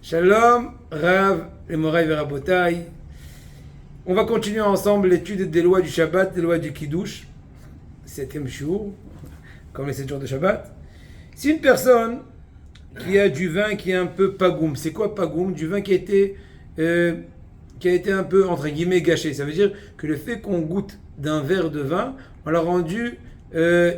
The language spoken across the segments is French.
Shalom, Rav, les Moraï Verabotai. On va continuer ensemble l'étude des lois du Shabbat, des lois du Kiddush, 7e jour, comme les 7 jours de Shabbat. Si une personne qui a du vin qui est un peu pagoum, c'est quoi pagoum? Du vin qui a été un peu, entre guillemets, gâché. Ça veut dire que le fait qu'on goûte d'un verre de vin, on l'a rendu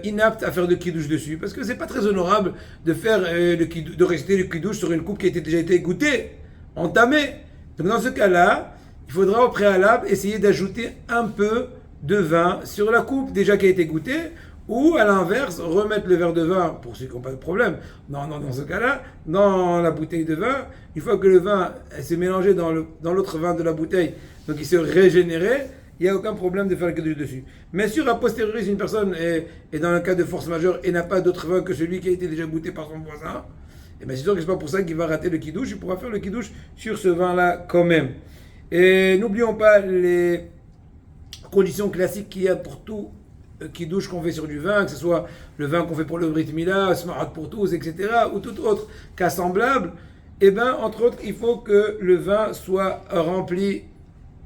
inapte à faire de kiddush dessus, parce que c'est pas très honorable de faire de réciter le kiddush sur une coupe qui a déjà été goûtée, entamée. Donc dans ce cas-là, il faudra au préalable essayer d'ajouter un peu de vin sur la coupe déjà qui a été goûtée, ou à l'inverse, remettre le verre de vin, pour ceux qui n'ont pas de problème, dans ce cas-là, dans la bouteille de vin, une fois que le vin s'est mélangé dans l'autre vin de la bouteille, donc il s'est régénéré, il n'y a aucun problème de faire le kiddush dessus. Mais sûr, a posteriori, si une personne est dans un cas de force majeure et n'a pas d'autre vin que celui qui a été déjà goûté par son voisin, et bien c'est sûr que c'est pas pour ça qu'il va rater le kiddush, il pourra faire le kiddush sur ce vin-là quand même. Et n'oublions pas les conditions classiques qu'il y a pour tout kiddush qu'on fait sur du vin, que ce soit le vin qu'on fait pour le Brit Mila, Smarat pour tous, etc., ou tout autre cas semblable. Et bien, entre autres, il faut que le vin soit rempli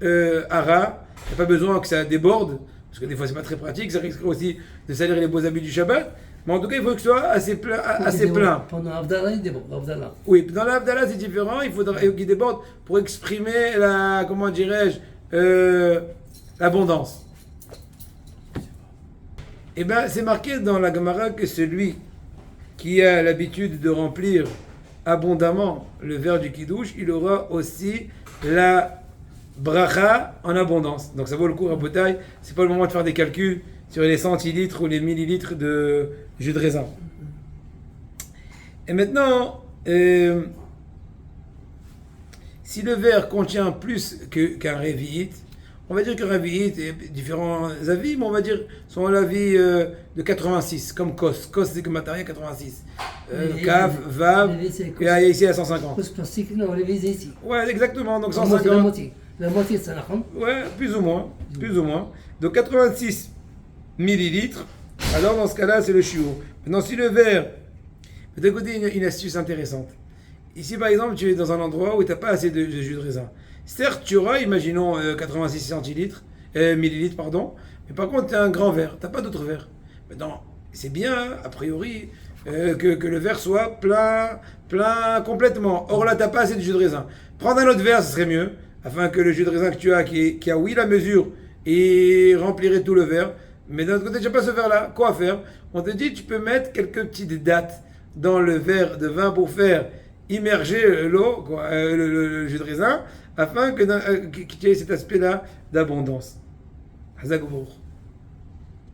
à ras. Il n'y a pas besoin que ça déborde, parce que des fois c'est pas très pratique, ça risque aussi de salir les beaux habits du Shabbat. Mais en tout cas, il faut que ce soit assez plein. Pendant l'Avdallah, il déborde. Oui, dans l'Avdallah c'est différent, il faudra qu'il déborde pour exprimer la, comment dirais-je, l'abondance. Et bien, c'est marqué dans la Gemara que celui qui a l'habitude de remplir abondamment le verre du Kiddush, il aura aussi la bracha en abondance. Donc ça vaut le coup, Rabotai. C'est pas le moment de faire des calculs sur les centilitres ou les millilitres de jus de raisin. Et maintenant, si le verre contient plus qu'un révi'it, on va dire qu'un révi'it est différents avis, mais on va dire son l'avis de 86, comme Kos. Kos c'est comme matériel 86. Kaf, Vav, et ici à 150. Kos plastique, non, les vis ici. Ouais, exactement, donc La 150. moitié. La moitié de ça, la femme. Ouais, plus ou moins. Donc 86 millilitres. Alors dans ce cas-là, c'est le chiot. Maintenant, si le verre, d'un côté, une astuce intéressante. Ici, par exemple, tu es dans un endroit où tu n'as pas assez de jus de raisin. Certes, tu auras, imaginons, 86 millilitres, pardon. Mais par contre, tu as un grand verre. Tu n'as pas d'autre verre. Maintenant, c'est bien, a priori, que le verre soit plein complètement. Or là, tu n'as pas assez de jus de raisin. Prendre un autre verre, ce serait mieux, afin que le jus de raisin que tu as, qui a oui la mesure, et remplirait tout le verre. Mais d'un autre côté, tu n'as pas ce verre-là. Quoi faire? On te dit, tu peux mettre quelques petites dattes dans le verre de vin pour faire immerger l'eau, le jus de raisin, afin qu'il y ait cet aspect-là d'abondance. Hazak Baruch.